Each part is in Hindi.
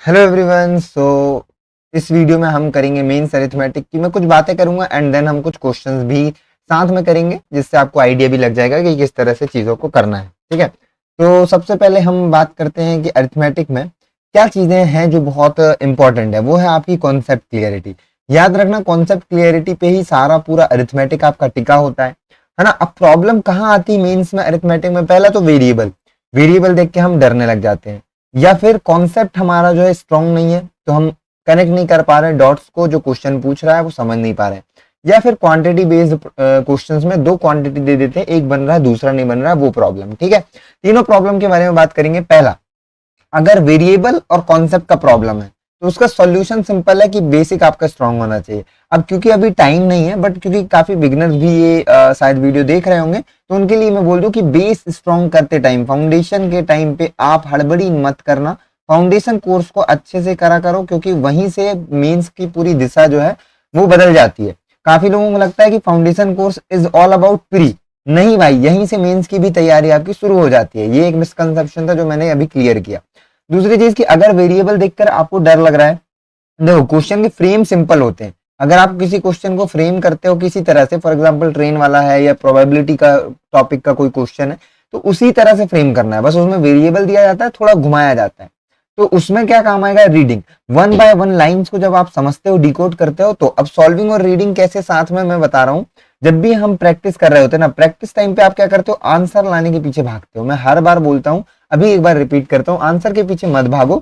Hello everyone. इस वीडियो में हम करेंगे मेंस अरिथमेटिक की। मैं कुछ बातें करूंगा एंड देन हम कुछ क्वेश्चंस भी साथ में करेंगे, जिससे आपको आइडिया भी लग जाएगा कि किस तरह से चीज़ों को करना है। ठीक है, तो सबसे पहले हम बात करते हैं कि अरिथमेटिक में क्या चीज़ें हैं जो बहुत इंपॉर्टेंट है। वो है आपकी कॉन्सेप्ट क्लियरिटी। याद रखना, कॉन्सेप्ट क्लियरिटी पे ही सारा पूरा अरिथमेटिक आपका टिका होता है ना। अब प्रॉब्लम कहाँ आती है मेंस में अरिथमेटिक में? पहला तो वेरिएबल वेरिएबल देख के हम डरने लग जाते हैं, या फिर कॉन्सेप्ट हमारा जो है स्ट्रांग नहीं है, तो हम कनेक्ट नहीं कर पा रहे डॉट्स को, जो क्वेश्चन पूछ रहा है वो समझ नहीं पा रहे हैं। या फिर क्वांटिटी बेस्ड क्वेश्चंस में दो क्वांटिटी दे देते हैं, एक बन रहा है दूसरा नहीं बन रहा है, वो प्रॉब्लम। ठीक है, तीनों प्रॉब्लम के बारे में बात करेंगे। पहला, अगर वेरिएबल और कॉन्सेप्ट का प्रॉब्लम है तो उसका सॉल्यूशन सिंपल है कि बेसिक आपका स्ट्रांग होना चाहिए। अब क्योंकि अभी टाइम नहीं है, बट क्योंकि काफी बिगिनर्स भी ये शायद वीडियो देख रहे होंगे, तो उनके लिए मैं बोल दूं कि बेस स्ट्रांग करते टाइम, फाउंडेशन के टाइम पे आप हड़बड़ी मत करना। फाउंडेशन कोर्स को अच्छे से करा करो, क्योंकि वहीं से मेंस की पूरी दिशा जो है वो बदल जाती है। काफी लोगों को लगता है कि foundation course is all about pre. नहीं भाई, यहीं से मेंस की भी तैयारी आपकी शुरू हो जाती है। ये एक मिसकंसेप्शन था जो मैंने अभी क्लियर किया। दूसरी चीज कि अगर वेरिएबल देखकर आपको डर लग रहा है, देखो क्वेश्चन के फ्रेम सिंपल होते हैं। अगर आप किसी क्वेश्चन को फ्रेम करते हो किसी तरह से, फॉर एग्जांपल ट्रेन वाला है या प्रोबेबिलिटी का टॉपिक का कोई क्वेश्चन है, तो उसी तरह से फ्रेम करना है। बस उसमें वेरिएबल दिया जाता है, थोड़ा घुमाया जाता है। तो उसमें क्या काम आएगा? Reading. One by one lines को जब आप समझते हो, डिकोड करते हो, तो अब सॉल्विंग और रीडिंग कैसे साथ में मैं बता रहा हूँ। जब भी हम प्रैक्टिस कर रहे होते हैं ना, प्रैक्टिस टाइम पे आप क्या करते हो? आंसर लाने के पीछे भागते हो। मैं हर बार बोलता हूँ, अभी एक बार रिपीट करता हूँ, आंसर के पीछे मत भागो।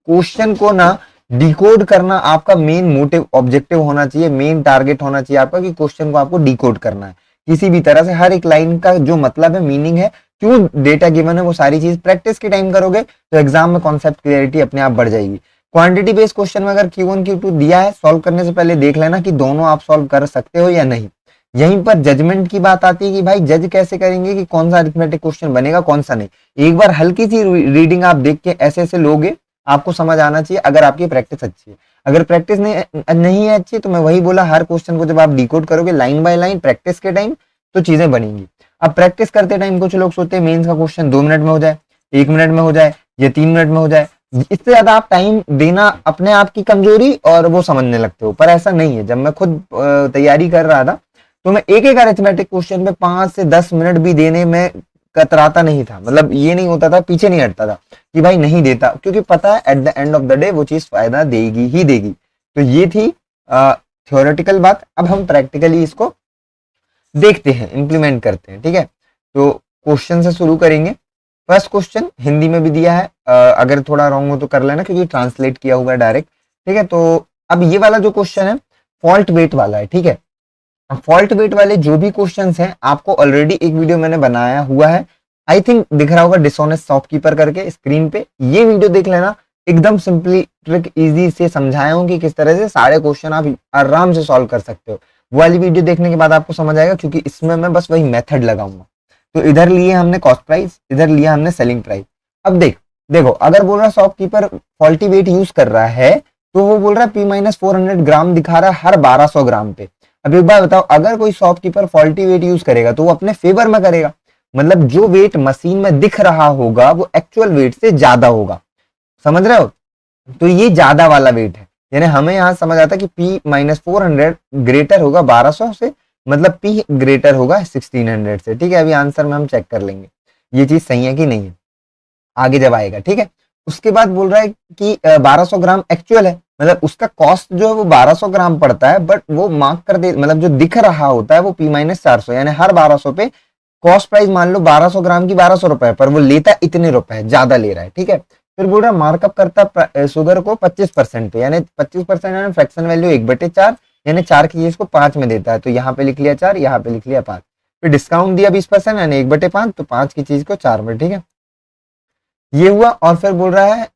क्वेश्चन को ना डिकोड करना आपका मेन मोटिव ऑब्जेक्टिव होना चाहिए, मेन टारगेट होना चाहिए आपका, कि क्वेश्चन को आपको डिकोड करना है किसी भी तरह से। हर एक लाइन का जो मतलब है, मीनिंग है, क्यों डेटा गिवन है, वो सारी चीज प्रैक्टिस के टाइम करोगे तो एग्जाम में कॉन्सेप्ट क्लियरिटी अपने आप बढ़ जाएगी। क्वांटिटी बेस्ड क्वेश्चन में अगर Q1 Q2 दिया है, सॉल्व करने से पहले देख लेना कि दोनों आप सॉल्व कर सकते हो या नहीं। यहीं पर जजमेंट की बात आती है कि भाई जज कैसे करेंगे कि कौन सा अरिथमेटिक क्वेश्चन बनेगा कौन सा नहीं। एक बार हल्की सी रीडिंग आप देख के ऐसे ऐसे लोगे, आपको समझ आना चाहिए, अगर आपकी प्रैक्टिस अच्छी है। अगर प्रैक्टिस नहीं है अच्छी, तो मैं वही बोला, हर क्वेश्चन को जब आप डिकोड करोगे लाइन बाय लाइन प्रैक्टिस के टाइम, तो चीजें बनेंगी। अब प्रैक्टिस करते टाइम कुछ लोग सोचते हैं मेंस का क्वेश्चन 2 मिनट में हो जाए, 1 मिनट में हो जाए, या 3 मिनट में हो जाए। इससे ज्यादा आप टाइम देना अपने आप की कमजोरी, और वो समझने लगते हो, पर ऐसा नहीं है। जब मैं खुद तैयारी कर रहा था, तो मैं एक एक अरिथमेटिक क्वेश्चन में 5 से 10 मिनट भी देने में कतराता नहीं था। मतलब ये नहीं होता था, पीछे नहीं हटता था कि भाई नहीं देता, क्योंकि पता है at the end of the day वो चीज फायदा देगी ही देगी। तो ये थी थ्योरेटिकल बात। अब हम प्रैक्टिकली इसको देखते हैं, इंप्लीमेंट करते हैं। ठीक है, तो क्वेश्चन से शुरू करेंगे। फर्स्ट क्वेश्चन हिंदी में भी दिया है, अगर थोड़ा रॉन्ग हो तो कर लेना, क्योंकि ट्रांसलेट किया हुआ है डायरेक्ट। ठीक है, तो अब ये वाला जो क्वेश्चन है फॉल्ट वेट वाला है। ठीक है, फॉल्ट वेट वाले जो भी क्वेश्चंस हैं, आपको ऑलरेडी एक वीडियो मैंने बनाया हुआ है, आई थिंक दिख रहा होगा, डिसऑनेस्ट शॉपकीपर करके स्क्रीन पे। ये वीडियो देख लेना, एकदम सिंपली ट्रिक इजी से समझाया हूं कि किस तरह से सारे क्वेश्चन आप आराम से सॉल्व कर सकते हो। वो वाली वीडियो देखने के बाद आपको समझ आएगा, क्योंकि इसमें मैं बस वही मेथड लगाऊंगा। तो इधर लिए हमने कॉस्ट प्राइस, इधर लिया हमने सेलिंग प्राइस। अब देखो, अगर बोल रहा शॉपकीपर फॉल्टी वेट यूज कर रहा है, तो वो बोल रहा है P-400 ग्राम दिखा रहा है हर 1200 ग्राम पे। अब एक बार बताओ, अगर कोई शॉपकीपर फॉल्टी वेट यूज करेगा तो वो अपने फेवर में करेगा। मतलब जो वेट मशीन में दिख रहा होगा वो एक्चुअल वेट से ज्यादा होगा। समझ रहे हो? तो ये ज्यादा वाला वेट है, यानी हमें यहां समझ आता है कि P-400 ग्रेटर होगा 1200 से, मतलब P ग्रेटर होगा 1600 से। ठीक है, अभी आंसर में हम चेक कर लेंगे ये चीज सही है कि नहीं है आगे जब आएगा। ठीक है, उसके बाद बोल रहा है कि 1200 ग्राम एक्चुअल है, मतलब उसका कॉस्ट जो है वो 1200 ग्राम पड़ता है, बट वो मार्क कर दे, मतलब जो दिख रहा होता है वो P-400, यानी हर 1200 पे कॉस्ट प्राइस मान लो 1200 ग्राम की 1200 रुपए, पर वो लेता इतने रुपए, ज्यादा ले रहा है। ठीक है, फिर बोल रहा मार्कअप करता शुगर को 25% पे, यानी 25% यानी फ्रैक्शन वैल्यू 1/4, यानी 4 की चीज को 5 में देता है, तो यहाँ पे लिख लिया 4, यहाँ पे लिख लिया 5। फिर डिस्काउंट दिया 20%, यानी 1/5, तो 5 की चीज को 4 में। ठीक है, ये हुआ। और फिर बोल रहा है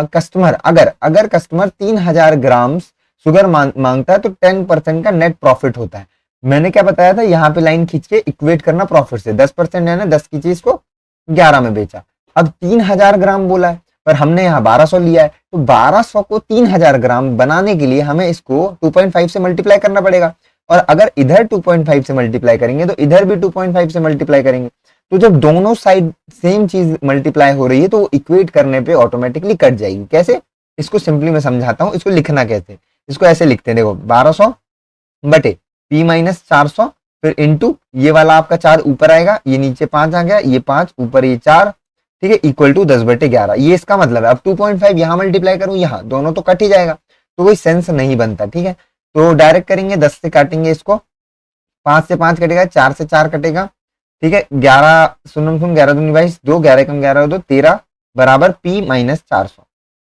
कस्टमर, अगर कस्टमर 3000 ग्राम शुगर मांगता है तो 10% का नेट प्रॉफिट होता है। मैंने क्या बताया था, यहाँ पे लाइन खींच के इक्वेट करना प्रॉफिट से। 10% यानी 10 की चीज को 11 में बेचा। अब 3000 ग्राम बोला है, पर हमने यहाँ 1200 लिया है, तो 1200 को 3000 ग्राम बनाने के लिए हमें इसको 2.5 से मल्टीप्लाई करना पड़ेगा। और अगर इधर 2.5 से मल्टीप्लाई करेंगे तो इधर भी 2.5 से मल्टीप्लाई करेंगे। तो जब दोनों साइड सेम चीज मल्टीप्लाई हो रही है तो इक्वेट करने पे ऑटोमेटिकली कट जाएगी। कैसे? इसको सिंपली मैं समझाता हूँ, इसको लिखना कैसे। इसको ऐसे लिखते हैं, देखो 1200 बटे p माइनस 400, फिर इंटू ये वाला आपका 4 ऊपर आएगा, ये नीचे 5 आ गया, ये 5 ऊपर ये 4, ठीक है, इक्वल टू 10/11। ये इसका मतलब है। अब 2.5 यहाँ मल्टीप्लाई करूँ, यहाँ दोनों तो कट ही जाएगा, तो कोई सेंस नहीं बनता, ठीक है। तो डायरेक्ट करेंगे, 10 से काटेंगे इसको, 5 से 5 कटेगा, 4 से 4 कटेगा, ठीक है, 11 सुन 11 दूनी 22, 2 11 कम 11 2 13 बराबर p माइनस 400।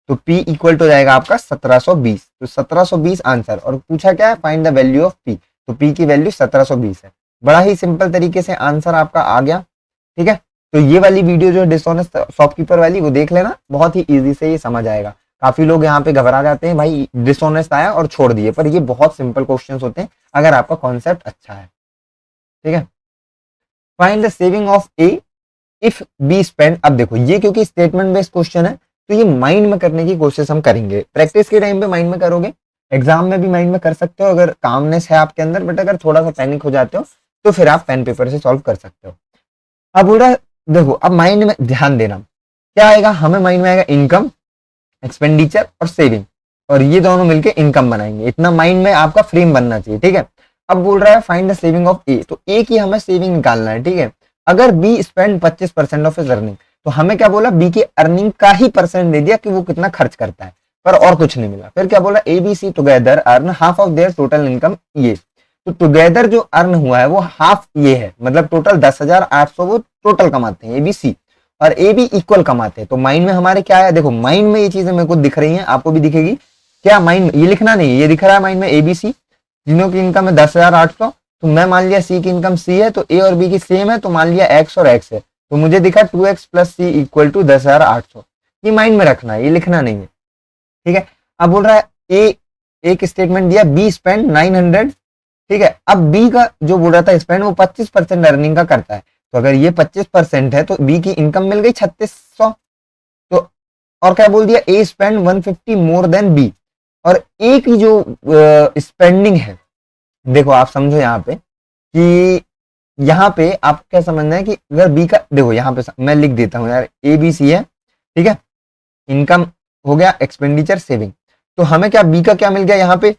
तो p इक्वल टू जाएगा आपका 1720। तो 1720 आंसर। और पूछा क्या है, find the value of p। तो p की वैल्यू 1720 है। बड़ा ही सिंपल तरीके से आंसर आपका आ गया, ठीक है। तो ये वाली वीडियो जो है डिसऑनेस्ट शॉपकीपर वाली, वो देख लेना, बहुत ही इजी से ये समझ आएगा। काफी लोग यहाँ पे घबरा जाते हैं, भाई डिसऑनेस्ट आया और छोड़ दिए, पर ये बहुत सिंपल क्वेश्चंस होते हैं अगर आपका कॉन्सेप्ट अच्छा है, ठीक है। Find the saving of A if be spend. अब देखो ये क्योंकि स्टेटमेंट बेस्ड क्वेश्चन है, तो ये माइंड में करने की कोशिश हम करेंगे। प्रैक्टिस के टाइम पे माइंड में करोगे, एग्जाम में भी माइंड में कर सकते हो अगर कामनेस है आपके अंदर, बट अगर थोड़ा सा पैनिक हो जाते हो तो फिर आप पेन पेपर से सॉल्व कर सकते हो। अब बोला देखो, अब माइंड में ध्यान देना, क्या आएगा हमें माइंड में आएगा इनकम, एक्सपेंडिचर और सेविंग, और ये दोनों मिलके इनकम बनाएंगे। इतना माइंड में आपका फ्रेम बनना चाहिए, ठीक है। अब बोल रहा है find the saving of A, तो ए की हमें सेविंग निकालना है, ठीक है। अगर be spend 25% of his earning, तो हमें क्या बोला, बी की अर्निंग का ही परसेंट दे दिया कि वो कितना खर्च करता है, पर और कुछ नहीं मिला। फिर क्या बोला, A B C together earn half of their total income ये। तो टुगेदर जो अर्न हुआ है वो हाफ ये है, मतलब टोटल 10,800 वो टोटल कमाते हैं एबीसी, और ए बी इक्वल कमाते हैं। तो माइंड में हमारे क्या है, देखो माइंड में ये चीजें मेरे को दिख रही हैं, आपको भी दिखेगी क्या। माइंड ये लिखना नहीं, ये दिख रहा है माइंड में एबीसी, जिनों की इनकम है 10,800। तो मैं मान लिया सी की इनकम सी है, तो ए और बी की सेम है, तो मान लिया एक्स और एक्स है, तो मुझे दिखा 2x plus C equal to 10,800। ये माइंड में रखना है, ये लिखना नहीं है, ठीक है। अब बोल रहा है ए, एक स्टेटमेंट दिया बी स्पेंड 900, ठीक है। अब बी का जो बोल रहा था स्पेंड वो 25% अर्निंग का करता है, तो अगर ये 25% है तो बी की इनकम मिल गई 3600। तो और क्या बोल दिया, ए स्पेंड 150 मोर देन बी, और ए की जो स्पेंडिंग है, देखो आप समझो यहाँ पे कि यहाँ पे आप क्या समझना है कि अगर बी का, देखो यहाँ पे मैं लिख देता हूँ यार, ए बी सी है, ठीक है, इनकम हो गया, एक्सपेंडिचर सेविंग। तो हमें क्या बी का क्या मिल गया यहाँ पे,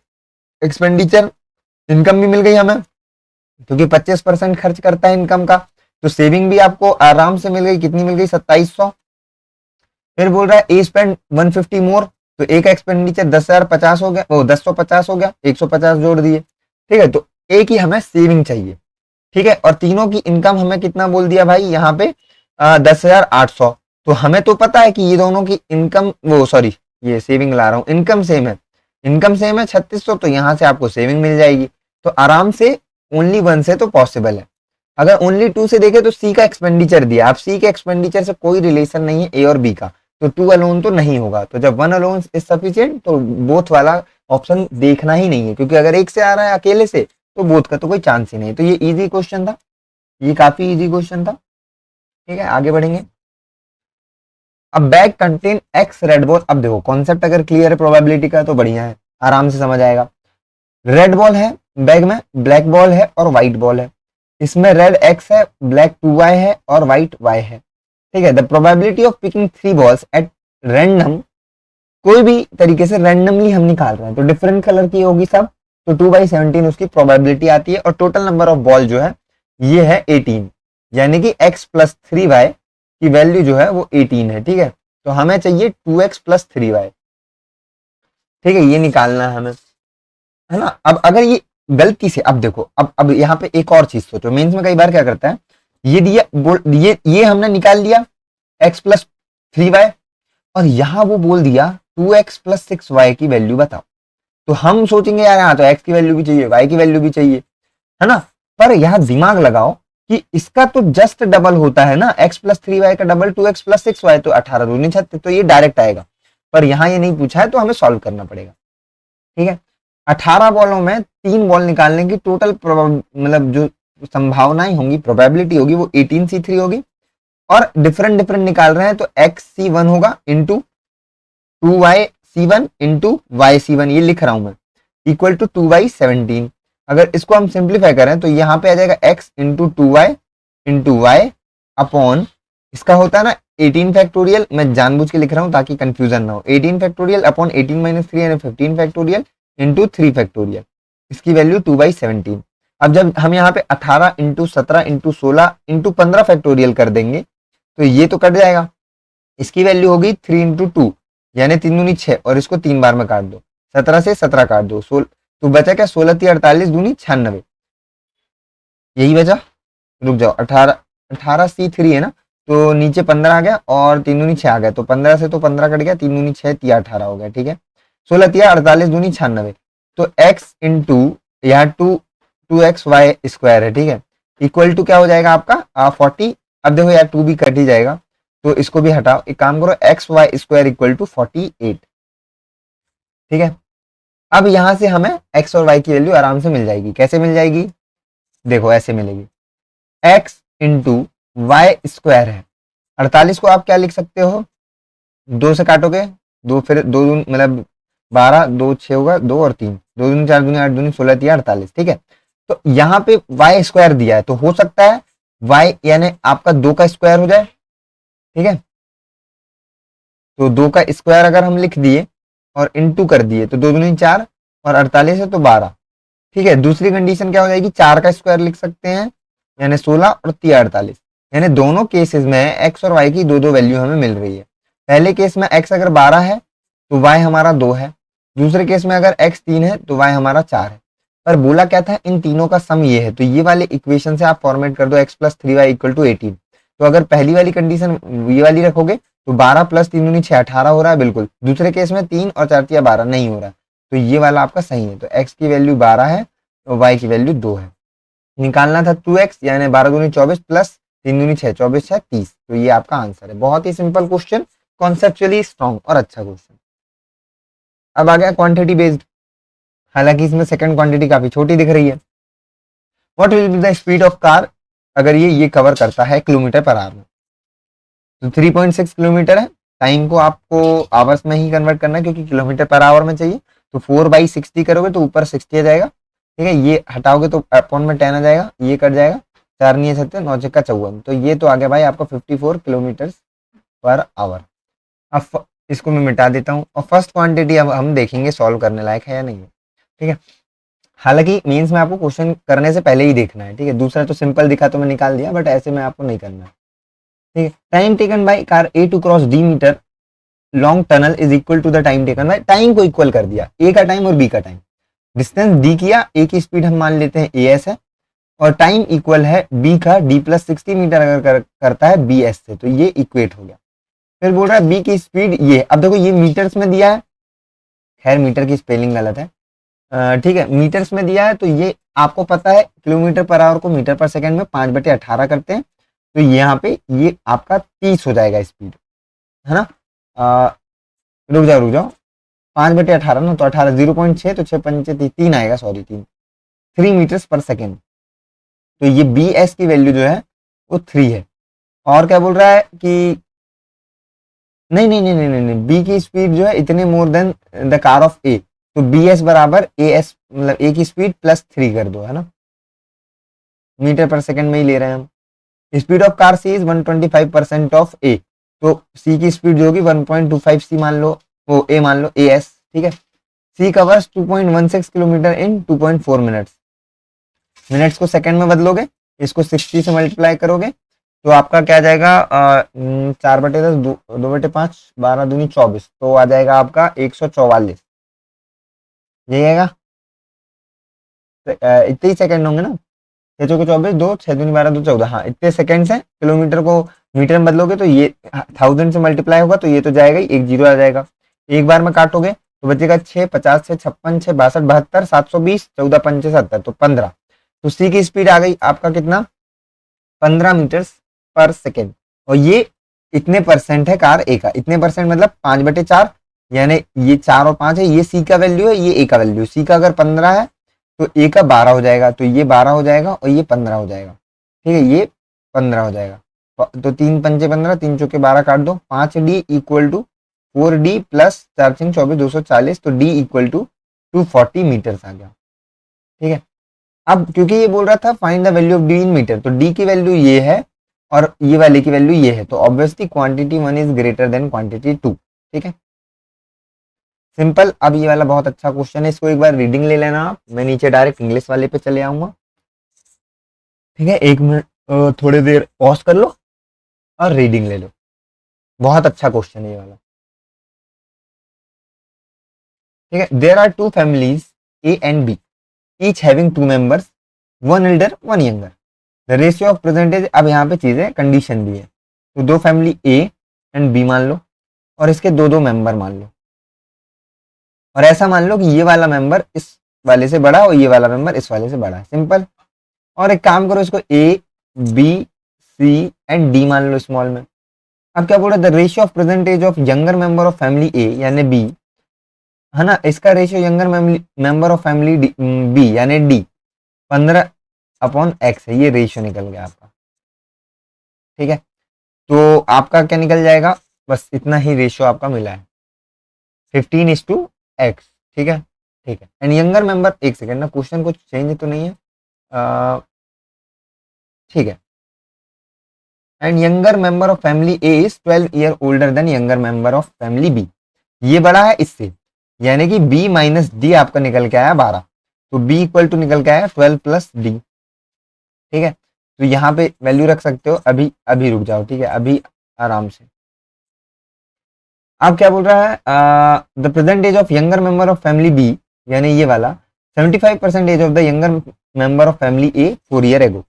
एक्सपेंडिचर, इनकम भी मिल गई हमें, क्योंकि 25% खर्च करता है इनकम का। तो सेविंग भी आपको आराम से मिल गई, कितनी मिल गई, 2700। फिर बोल रहा है ए स्पेंड 150 मोर, तो ए का एक्सपेंडिचर 10,050 हो गया, वो 1050 हो गया, 150 जोड़ दिए, ठीक है। तो ए की हमें सेविंग चाहिए, ठीक है, और तीनों की इनकम हमें कितना बोल दिया भाई यहाँ पे 10,800। तो हमें तो पता है कि ये दोनों की इनकम, वो सॉरी ये सेविंग ला रहा हूँ, इनकम सेम है, इनकम सेम है 3600, तो यहाँ से आपको सेविंग मिल जाएगी। तो आराम से ओनली 1 से तो पॉसिबल है। अगर ओनली 2 से देखे तो सी का एक्सपेंडिचर दिया, आप सी के एक्सपेंडिचर से कोई रिलेशन नहीं है ए और बी का, तो 2 अलोन तो नहीं होगा। तो जब 1 अलोन इज सफिशिएंट, तो बोथ वाला ऑप्शन देखना ही नहीं है, क्योंकि अगर एक से आ रहा है अकेले से तो बोथ का तो कोई चांस ही नहीं। तो ये इजी क्वेश्चन था, ये काफी इजी क्वेश्चन था, ठीक है। आगे बढ़ेंगे। अब bag contain x red ball. अब देखो कॉन्सेप्ट अगर क्लियर है प्रोबेबिलिटी का तो बढ़िया है, आराम से समझ आएगा। रेड बॉल है बैग में, ब्लैक बॉल है और व्हाइट बॉल है। इसमें रेड एक्स है, ब्लैक 2y है और व्हाइट y है, ठीक है। The probability of picking 3 balls at random, कोई भी तरीके से रैंडमली हम निकाल रहे हैं, तो डिफरेंट कलर की होगी सब, तो 2/17 उसकी प्रोबेबिलिटी आती है। और टोटल नंबर ऑफ बॉल जो है ये है 18, यानी कि x प्लस 3y की वैल्यू जो है वो 18 है, ठीक है। तो हमें चाहिए 2x प्लस 3y, ठीक है, ये निकालना है हमें, है ना। अब अगर ये गलती से, अब देखो अब यहाँ पे एक और चीज सोचो, मेंस में कई बार क्या करता है, ये दिया ये हमने निकाल लिया x प्लस 3y, और यहाँ वो बोल दिया 2x प्लस 6y की वैल्यू बताओ। तो हम सोचेंगे यार यहाँ तो x की वैल्यू भी चाहिए, y की वैल्यू भी चाहिए, है ना। पर यहाँ दिमाग लगाओ कि इसका तो जस्ट डबल होता है ना, x प्लस 3y का डबल 2x प्लस 6y, तो 18 दूनी 36, तो ये डायरेक्ट आएगा। पर यहाँ ये नहीं पूछा है, तो हमें सॉल्व करना पड़ेगा, ठीक है। 18 बॉलों में 3 बॉल निकालने की टोटल मतलब जो संभावनाएं होंगी, प्रोबेबिलिटी होगी, वो 18c3 होगी। और डिफरेंट डिफरेंट निकाल रहे हैं, तो xc1 होगा इंटू 2yc1 इंटू yc1, ये लिख रहा हूं मैं, इक्वल टू 2/17। अगर इसको हम सिंप्लीफाई करें तो यहाँ पे आ जाएगा x into 2y into y upon इसका होता है ना 18 फैक्टोरियल, मैं जानबूझ के लिख रहा हूं ताकि कंफ्यूजन ना हो, 18 फैक्टोरियल अपॉन 18 माइनस 3 यानी 15 फैक्टोरियल इंटू 3 फैक्टोरियल, इसकी वैल्यू 2/17। अब जब हम यहाँ पे 18 इंटू 17 इंटू 16 इंटू 15 फैक्टोरियल कर देंगे तो ये तो कट जाएगा, इसकी वैल्यू होगी 3 इंटू 2 यानी 3 दूनी 6, और इसको 3 बार में काट दो, 17 से 17 काट दो, तो बचा क्या, 16 3 48 दूनी 96, यही बचा। रुक जाओ, 18 C3 है ना, तो नीचे 15 आ गया और 3 दूनी 6 आ गया, तो 15 से तो 15 कट गया, 3 दूनी 6 3 18 हो गया, ठीक है। 16 3 48 दूनी 96, तो x इंटू यहाँ 2x y² है, ठीक है, इक्वल टू क्या हो जाएगा आपका 40। अब देखो यार 2 भी कट ही जाएगा, तो इसको भी हटाओ, एक काम करो xy² इक्वल टू 48, ठीक है। अब यहां से हमें x और y की वैल्यू आराम से मिल जाएगी, कैसे मिल जाएगी, देखो ऐसे मिलेगी, x इंटू y² है, 48 को आप क्या लिख सकते हो, 2 से काटोगे, 2 फिर 2 मतलब 12, 2 6 होगा, 2 और 3, 2 दूनी 4 दूनी 8 दूनी 16 3 48, ठीक है। तो यहाँ पे y² दिया है, तो हो सकता है y यानी आपका 2 का स्क्वायर हो जाए, ठीक है। तो 2 का स्क्वायर अगर हम लिख दिए और इंटू कर दिए तो 2 दूनी 4 और 48 है तो 12, ठीक है। दूसरी कंडीशन क्या हो जाएगी, 4 का स्क्वायर लिख सकते हैं यानी 16 और 3 48, यानी दोनों केसेस में एक्स और वाई की दो दो वैल्यू हमें मिल रही है। पहले केस में एक्स अगर 12 है तो वाई हमारा 2 है, दूसरे केस में अगर एक्स 3 है तो वाई हमारा 4 है। पर बोला क्या था, इन तीनों का सम ये है, तो ये वाले इक्वेशन से आप फॉर्मेट कर दो x plus 3y equal to 18। तो अगर पहली वाली कंडीशन ये वाली रखोगे तो 12 प्लस 3 दूनी 6 18 हो रहा है बिल्कुल, दूसरे केस में 3 और 4 तिया 12 नहीं हो रहा, तो ये वाला आपका सही है। तो x की वैल्यू 12 है और y की वैल्यू 2 है। निकालना था 2x यानी 12 दूनी 24 प्लस 3 दूनी 6 24 6 30, तो ये आपका आंसर है। बहुत ही सिंपल क्वेश्चन, कॉन्सेप्चुअली स्ट्रॉन्ग और अच्छा क्वेश्चन। अब आ गया क्वांटिटी बेस्ड, हालांकि इसमें सेकंड क्वांटिटी काफी छोटी दिख रही है। What will be the speed of car, अगर ये कवर करता है किलोमीटर पर आवर में, तो 3.6 किलोमीटर है। टाइम को आपको आवर्स में ही कन्वर्ट करना है क्योंकि किलोमीटर पर आवर में चाहिए, तो 4/60 करोगे तो ऊपर 60 आ जाएगा, ठीक है। ये हटाओगे तो अपॉन में 10 आ जाएगा, ये कट जाएगा, 4 नहीं है 9 6 54, तो ये तो आ गया भाई आपका 54 किलोमीटर पर आवर। अब इसको मैं मिटा देता हूँ और फर्स्ट क्वांटिटी अब हम देखेंगे सॉल्व करने लायक है या नहीं है, ठीक है। हालांकि मीन्स में आपको क्वेश्चन करने से पहले ही देखना है, ठीक है। दूसरा तो सिंपल दिखा तो मैं निकाल दिया, बट ऐसे में आपको नहीं करना है, ठीक है। Time taken by car A to cross D metre long tunnel is equal to the time taken by, time को इक्वल कर दिया, ए का टाइम और बी का टाइम, डिस्टेंस डी किया, ए की स्पीड हम मान लेते हैं ए एस है और टाइम इक्वल है बी का डी प्लस 60 मीटर अगर करता है बी एस से, तो ये इक्वेट हो गया। फिर बोल रहा है बी की स्पीड ये, अब देखो ये मीटर्स में दिया है, खैर मीटर की स्पेलिंग गलत है, ठीक है, मीटर्स में दिया है, तो ये आपको पता है किलोमीटर पर आवर को मीटर पर सेकंड में 5/18 करते हैं, तो यहाँ पे ये आपका 30 हो जाएगा स्पीड, है ना। रुक जाओ 5/18 ना, तो 18 0.6 तो 6 पंचे 3 आएगा, सॉरी 3 मीटर्स पर सेकेंड, तो ये बी एस की वैल्यू जो है वो 3 है। और क्या बोल रहा है कि नहीं, बी की स्पीड जो है इतने more than the car of A, तो बी एस बराबर ए एस मतलब ए की स्पीड प्लस 3 कर दो, है ना, मीटर पर सेकंड में ही ले रहे हैं हम। Speed of car C is 125% of A, तो सी की स्पीड जो होगी 1.25 सी मान लो, वो ए मान लो ए एस, ठीक है। C covers 2.16 kilometre in 2.4 minutes, minutes को सेकंड में बदलोगे, इसको 60 से मल्टीप्लाई करोगे तो आपका क्या आ जाएगा 4/10 2/5 12 दूनी 24, तो आ जाएगा आपका 144, यही आएगा। इतने ही सेकंड होंगे ना, 6 चौके 24 2 6 दूनी 12 2 14, हाँ इतने सेकंड्स हैं। किलोमीटर को मीटर में बदलोगे तो ये 1000 से मल्टीप्लाई होगा, तो ये तो जाएगा ही, एक जीरो आ जाएगा। एक बार में काटोगे तो बचेगा 6 50 6 56 6 62 72 720 14 5 70, तो 15, तो सी की स्पीड आ गई आपका कितना 15 मीटर पर सेकेंड, और ये इतने परसेंट है कार ए का, इतने परसेंट मतलब 5/4, यानी ये 4 और 5 है, ये सी का वैल्यू है, ये ए का वैल्यू, सी का अगर 15 है तो ए का 12 हो जाएगा, तो ये 12 हो जाएगा और ये 15 हो जाएगा, ठीक है, ये 15 हो जाएगा। तो 3 पंचे 15 3 चौके 12 काट दो, 5d equal to 4d plus 4 3 24 240, तो d इक्वल टू 240 मीटर्स आ गया, ठीक है। अब क्योंकि ये बोल रहा था find the value of D in metre, तो डी की वैल्यू ये है और ये वाले की वैल्यू ये है, तो obviously quantity 1 is greater than quantity 2। ठीक है, सिंपल। अब ये वाला बहुत अच्छा क्वेश्चन है, इसको एक बार रीडिंग ले लेना आप। मैं नीचे डायरेक्ट इंग्लिश वाले पे चले आऊंगा। ठीक है, एक मिनट थोड़ी देर पॉज कर लो और रीडिंग ले लो। बहुत अच्छा क्वेश्चन है ये वाला। ठीक है, there are two families A and B, each having two members, one elder one younger. The ratio of percentage, अब यहाँ पे चीजें कंडीशन दी है, तो दो फैमिली ए एंड बी मान लो और इसके दो दो मेंबर मान लो, और ऐसा मान लो कि ये वाला मेंबर इस वाले से बड़ा और ये वाला मेंबर इस वाले से बड़ा है। सिंपल। और एक काम करो, इसको A B C and D मान लो स्मॉल में। अब क्या बोल रहा है, the ratio of percentage of younger member of family A यानी बी, है ना, इसका ratio younger member of family B यानी डी 15/x है। ये रेशियो निकल गया आपका। ठीक है, तो आपका क्या निकल जाएगा, बस इतना ही रेशियो आपका मिला है, 15:x। ठीक है, ठीक है। एंड यंगर मेंबर, एक सेकेंड ना, क्वेश्चन कुछ चेंज तो नहीं है। ठीक है, and younger member of family A is 12 year older than younger member of family B. ये बड़ा है इससे, यानी कि b माइनस डी आपका निकल के आया 12, तो b इक्वल टू निकल के आया 12 प्लस डी। ठीक है, तो यहाँ पे वैल्यू रख सकते हो। अभी अभी रुक जाओ, ठीक है, अभी आराम से। अब क्या बोल रहा है, the percentage of younger member of family B यानी ये वाला 75% of the younger member of family A 4 year ago.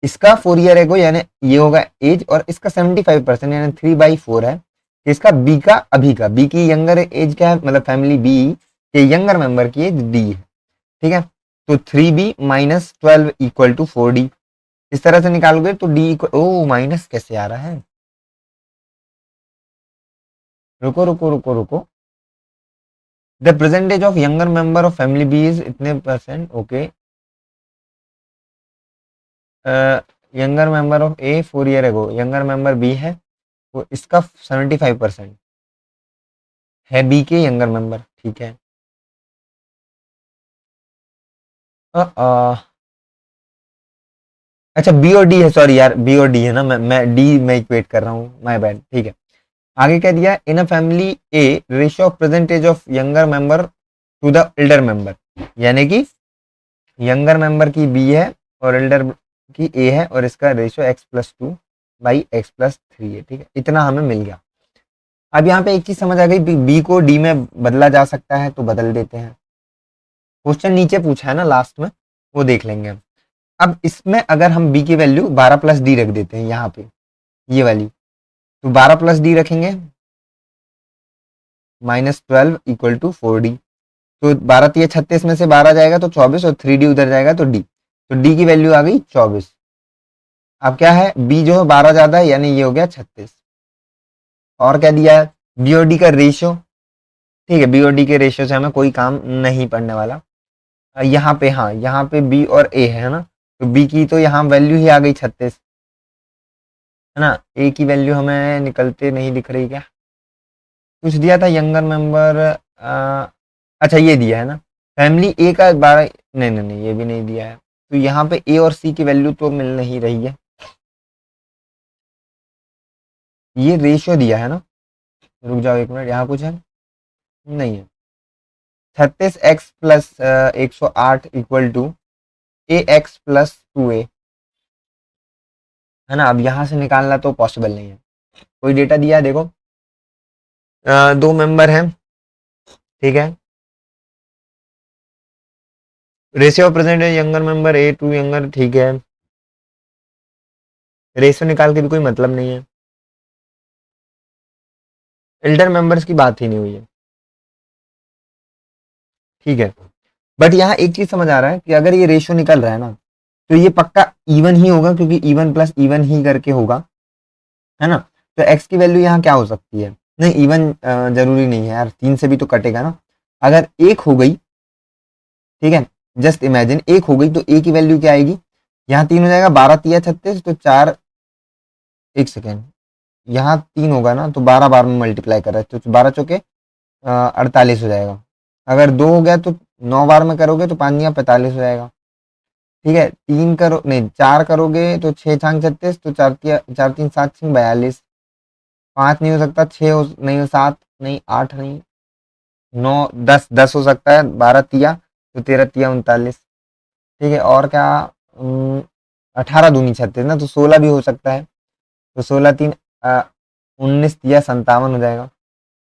इसका 4 ईयर एगो यानी ये होगा एज, और इसका 75% यानी 3/4 है। इसका बी का अभी का, बी की यंगर एज क्या है, मतलब फैमिली बी के यंगर मेंबर की एज डी है। ठीक है, तो 3b minus 12 equal to 4d। इस तरह से निकालोगे तो डी इक्वल, ओ माइनस कैसे आ रहा है, रुको रुको रुको रुको। The percentage of younger member of family B is इतने percent, okay. Younger member of A 4 year ago, younger member B है, वो इसका 75% है बी के यंगर मेंबर। ठीक है, अच्छा बी और डी है, सॉरी यार, बी और डी है ना, मैं डी में इक्वेट कर रहा हूँ, माय बैड। ठीक है, आगे क्या दिया, in a family A ratio of percentage of younger member to the elder member, यानी कि यंगर मेंबर की बी है और एल्डर की ए है, और इसका रेशियो x+2/x+3 है। ठीक है, इतना हमें मिल गया। अब यहाँ पे एक चीज समझ आ गई, बी को डी में बदला जा सकता है, तो बदल देते हैं। क्वेश्चन नीचे पूछा है ना लास्ट में, वो देख लेंगे हम। अब इसमें अगर हम बी की वैल्यू 12 प्लस डी रख देते हैं यहाँ पे, ये वाली, तो 12 प्लस डी रखेंगे -12 इक्वल टू 4d। तो 12 3 36 में से 12 जाएगा तो 24, और 3d उधर जाएगा तो d, तो d की वैल्यू आ गई 24। अब क्या है, b जो है 12 ज्यादा है, यानी ये हो गया 36। और क्या दिया है, बी और डी का रेशियो। ठीक है, बी और डी के रेशियो से हमें कोई काम नहीं पड़ने वाला। यहाँ पे, हाँ यहाँ पे बी और ए है ना, तो बी की तो यहाँ वैल्यू ही आ गई 36, है ना। ए की वैल्यू हमें निकलते नहीं दिख रही क्या, कुछ दिया था यंगर मेंबर, अच्छा ये दिया है ना, फैमिली ए का 12, नहीं नहीं नहीं, ये भी नहीं दिया है। तो यहाँ पे ए और सी की वैल्यू तो मिल नहीं रही है, ये रेशियो दिया है ना, रुक जाओ एक मिनट, यहाँ कुछ है नहीं है। 36x+108 इक्वल टू ax+2a, है ना। अब यहाँ से निकालना तो पॉसिबल नहीं है। कोई डेटा दिया है, देखो, दो मेंबर हैं, ठीक है, ratio of percentage younger member A to younger, ठीक है, रेशियो निकाल के भी कोई मतलब नहीं है, एल्डर मेंबर्स की बात ही नहीं हुई है। ठीक है, बट यहाँ एक चीज समझ आ रहा है कि अगर ये रेशियो निकल रहा है ना, तो ये पक्का इवन ही होगा, क्योंकि इवन प्लस इवन ही करके होगा, है ना। तो एक्स की वैल्यू यहाँ क्या हो सकती है, नहीं इवन जरूरी नहीं है यार, 3 से भी तो कटेगा ना। अगर एक हो गई, ठीक है, जस्ट इमेजिन एक हो गई, तो ए की वैल्यू क्या आएगी, यहाँ 3 हो जाएगा, 12 3 36, तो 4, एक सेकेंड, यहाँ 3 होगा ना, तो 12 बार में मल्टीप्लाई कर रहा है, तो 12 चौके 48 हो जाएगा। अगर 2 हो गया तो 9 बार में करोगे तो 5 या 45 हो जाएगा। ठीक है, 3 करो नहीं 4 करोगे तो 6 छांग 36, तो 4 3 7 छंग 42, 5 नहीं हो सकता, 6 हो नहीं, हो 7 नहीं, 8 नहीं, 9 10 10 हो सकता है, 12 तिया तो 13 तिया 39। ठीक है, और क्या, 18 दूनी 36 ना, तो 16 भी हो सकता है, तो 16 3 19 तिया 57 हो जाएगा।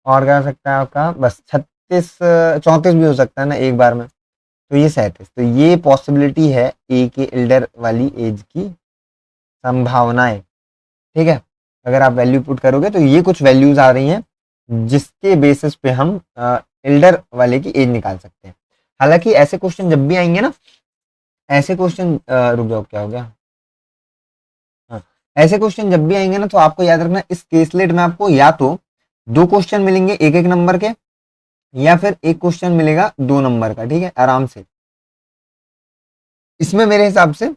और क्या हो सकता है आपका, बस 36 34 भी हो सकता है ना एक बार में, तो ये 37, तो ये पॉसिबिलिटी है ए के एल्डर वाली एज की संभावनाएं। ठीक है, अगर आप वैल्यू पुट करोगे तो ये कुछ वैल्यूज आ रही हैं जिसके बेसिस पे हम एल्डर वाले की एज निकाल सकते हैं। हालांकि ऐसे क्वेश्चन जब भी आएंगे ना, ऐसे क्वेश्चन रुक जाओ, क्या हो गया, हाँ, ऐसे क्वेश्चन जब भी आएंगे ना, तो आपको याद रखना इस केसलेट में आपको या तो 2 क्वेश्चन मिलेंगे एक एक नंबर के, या फिर एक क्वेश्चन मिलेगा 2 नंबर का। ठीक है, आराम से। इसमें मेरे हिसाब से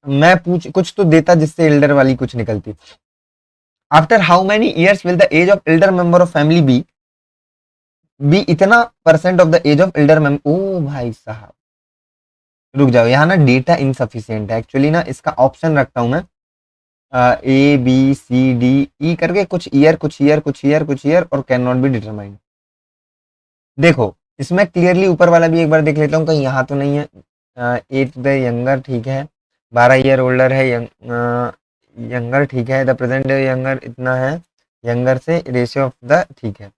मैं पूछ कुछ तो देता जिससे एल्डर वाली कुछ निकलती। After how many years will the age of elder member of family be इतना percent of the age of elder member. ओ भाई साहब, रुक जाओ, यहाँ ना डेटा इनसफिशियंट है एक्चुअली ना, इसका ऑप्शन रखता हूं मैं ए बी सी डी ई करके, कुछ ईयर कुछ ईयर कुछ ईयर कुछ ईयर और कैन नॉट बी डिटरमाइंड। देखो, इसमें क्लियरली ऊपर वाला भी एक बार देख लेता हूँ कहीं यहाँ तो नहीं है। 8 द यंगर, ठीक है, 12 ईयर ओल्डर है, यंगर, ठीक है, द प्रेजेंट यंगर इतना है, यंगर से रेशियो ऑफ द, ठीक है।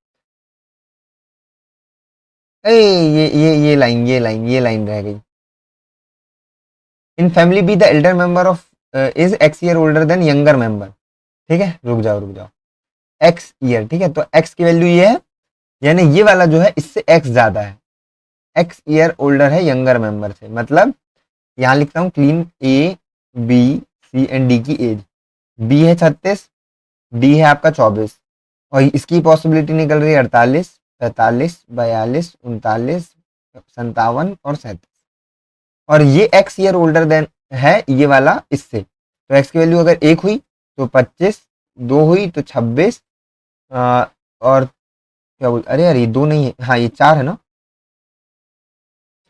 ए ये लाइन रह गई। In family be the elder member of is x year older than younger member. ठीक है, रुक जाओ, एक्स ईयर, ठीक है, तो एक्स की वैल्यू ये है, यानी ये वाला जो है इससे एक्स ज्यादा है, एक्स ईयर ओल्डर है यंगर मेंबर से। मतलब यहाँ लिखता हूँ clean, A B C and D की एज, बी है 36, डी है आपका 24, और इसकी पॉसिबिलिटी निकल रही है 48, 45, 42, 39, 57 और 37। और ये एक्स ईयर ओल्डर देन है ये वाला इससे, तो एक्स की वैल्यू अगर 1 हुई तो 25, 2 हुई तो 26, और क्या बोल, अरे यार ये 2 नहीं है, हाँ ये 4 है ना,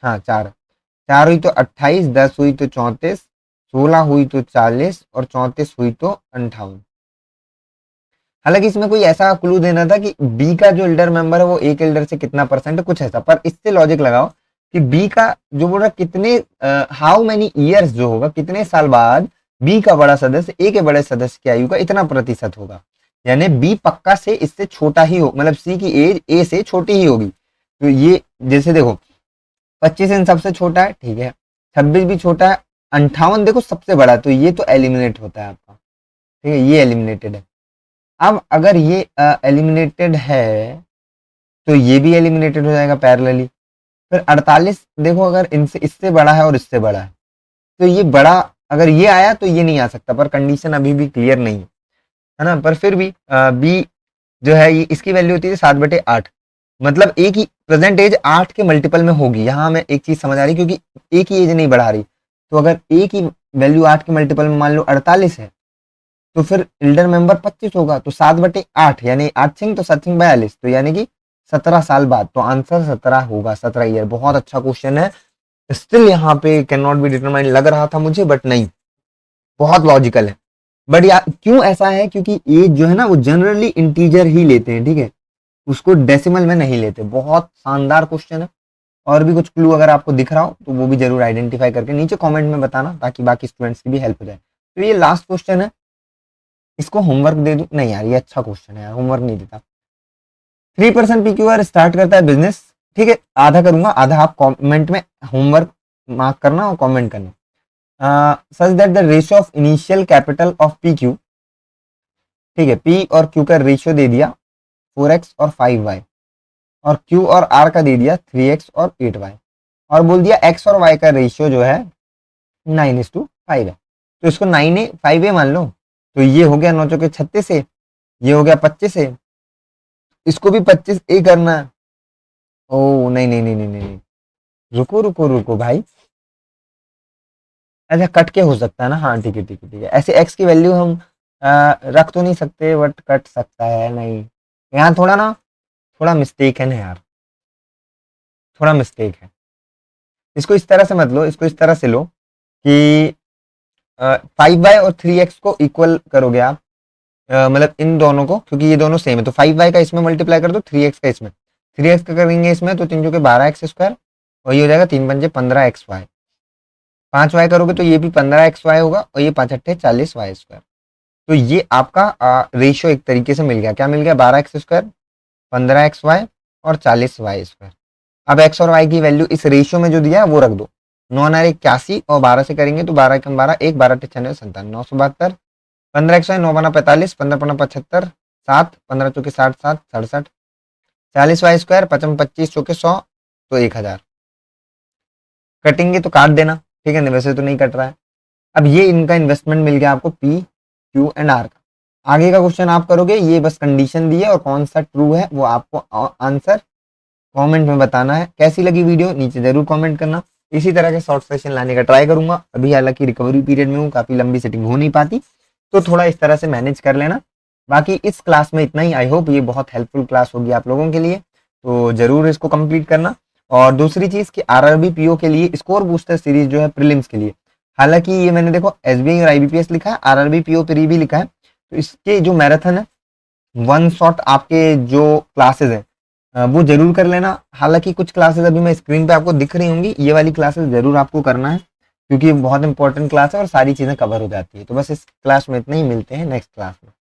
हाँ 4, 4 हुई तो 28, 10 हुई तो 34, 16 हुई तो 40 और 34 हुई तो 58। हालांकि इसमें कोई ऐसा क्लू देना था कि बी का जो एल्डर मेंबर है वो एक एल्डर से कितना परसेंट है, कुछ ऐसा, पर इससे लॉजिक लगाओ कि बी का जो बोल रहा कितने, हाउ मेनी ईयर्स जो होगा, कितने साल बाद बी का बड़ा सदस्य ए के बड़े सदस्य की आयु का इतना प्रतिशत होगा, यानी बी पक्का से इससे छोटा ही हो, मतलब सी की एज ए से छोटी ही होगी। तो ये जैसे देखो 25 इन सबसे छोटा है, ठीक है, 26 भी छोटा है, 58 देखो सबसे बड़ा, तो ये तो एलिमिनेट होता है आपका। ठीक है, ये एलिमिनेटेड है। अब अगर ये एलिमिनेटेड है तो ये भी एलिमिनेटेड हो जाएगा पैरेलली। फिर 48 देखो, अगर इनसे इससे बड़ा है और इससे बड़ा है, तो ये बड़ा अगर ये आया तो ये नहीं आ सकता, पर कंडीशन अभी भी क्लियर नहीं है ना। पर फिर भी बी जो है ये इसकी वैल्यू होती है 7/8, मतलब एक ही प्रेजेंट एज 8 के मल्टीपल में होगी। यहाँ हमें एक चीज समझ आ रही, क्योंकि एक ही एज नहीं बढ़ा रही, तो अगर एक ही वैल्यू 8 के मल्टीपल में मान लो 48 है, तो फिर एल्डर मेंबर 25 होगा, तो 7/8 यानी 8 सिंह तो 7 सिंह 42, तो यानी कि 17 साल बाद, तो आंसर 17 होगा, 17 ईयर। बहुत अच्छा क्वेश्चन है, स्टिल यहाँ पे कैन नॉट बी डिटरमाइंड लग रहा था मुझे, बट नहीं, बहुत लॉजिकल है। बट यार क्यों ऐसा है, क्योंकि एज जो है ना वो जनरली इंटीजर ही लेते हैं, ठीक है, उसको डेसिमल में नहीं लेते। बहुत शानदार क्वेश्चन है। और भी कुछ क्लू अगर आपको दिख रहा हो तो वो भी जरूर आइडेंटिफाई करके नीचे कमेंट में बताना, ताकि बाकी स्टूडेंट्स की भी हेल्प हो जाए। तो ये लास्ट क्वेश्चन है, इसको होमवर्क दे दूं, नहीं यार ये अच्छा क्वेश्चन है यार, होमवर्क नहीं देता। 3% PQR स्टार्ट करता है बिजनेस, ठीक है, आधा करूंगा, आधा आप कमेंट में होमवर्क मार्क करना और कमेंट करना। Such that the ratio of initial capital of PQ, ठीक है, P और Q का रेशियो दे दिया 4x और 5y, और Q और R का दे दिया 3x और 8y, और बोल दिया x और y का रेशियो जो है 9:5 है। तो इसको 9a 5a मान लो, तो ये हो गया 9 चौके 36 है, ये हो गया 25 है, इसको भी 25a करना है। ओ नहीं नहीं नहीं नहीं नहीं, रुको रुको रुको भाई, अच्छा कट के हो सकता है ना, हाँ ठीक है ठीक है ठीक है, ऐसे x की वैल्यू हम रख तो नहीं सकते, बट कट सकता है, नहीं यहाँ थोड़ा ना, थोड़ा मिस्टेक है ना यार, थोड़ा मिस्टेक है। इसको इस तरह से मत लो, इसको इस तरह से लो, कि 5y और 3x को इक्वल करोगे आप, मतलब इन दोनों को, क्योंकि ये दोनों सेम है, तो 5y का इसमें मल्टीप्लाई कर दो, 3x का इसमें, 3x का करेंगे इसमें तो 3 चौके 12x² और ये हो जाएगा 3 पंजे 15xy। 5y करोगे तो ये भी 15xy होगा और ये 5 अट्ठे 40y²। तो ये आपका रेशियो एक तरीके से मिल गया। क्या मिल गया? 12x², 15xy और 40y²। अब x और y की वैल्यू इस रेशियो में जो दिया है वो रख दो। 9 81 और 12 से करेंगे तो 12 कम 12 1, 12 96 57 972। 15xy 9 बना 45, 15 बना 75 7, 15 चौके 60 7 67। 40y², 55 25 चौके 100 तो 1000। कटेंगे तो काट देना, ठीक है ना, वैसे तो नहीं कट रहा है। अब ये इनका इन्वेस्टमेंट मिल गया आपको P, Q एंड R का। आगे का क्वेश्चन आप करोगे, ये बस कंडीशन दी है और कौन सा ट्रू है वो आपको आंसर कमेंट में बताना है। कैसी लगी वीडियो नीचे जरूर कमेंट करना। इसी तरह के शॉर्ट सेशन लाने का ट्राई करूंगा। अभी हालांकि रिकवरी पीरियड में हूँ, काफी लंबी सेटिंग हो नहीं पाती, तो थोड़ा इस तरह से मैनेज कर लेना। बाकी इस क्लास में इतना ही। आई होप ये बहुत हेल्पफुल क्लास होगी आप लोगों के लिए, तो जरूर इसको कंप्लीट करना। और दूसरी चीज कि आरआरबी पीओ के लिए स्कोर बूस्टर सीरीज जो है प्रीलिम्स के लिए, हालांकि ये मैंने देखो एसबीआई और आईबीपीएस लिखा है, आरआरबी पीओ प्री भी लिखा है, तो इसके जो मैराथन है वन शॉट आपके जो क्लासेस है वो जरूर कर लेना। हालांकि कुछ क्लासेस अभी मैं स्क्रीन पे आपको दिख रही होंगी, ये वाली क्लासेस जरूर आपको करना है क्योंकि बहुत इंपॉर्टेंट क्लास है और सारी चीजें कवर हो जाती है। तो बस इस क्लास में इतना ही, मिलते हैं नेक्स्ट क्लास में।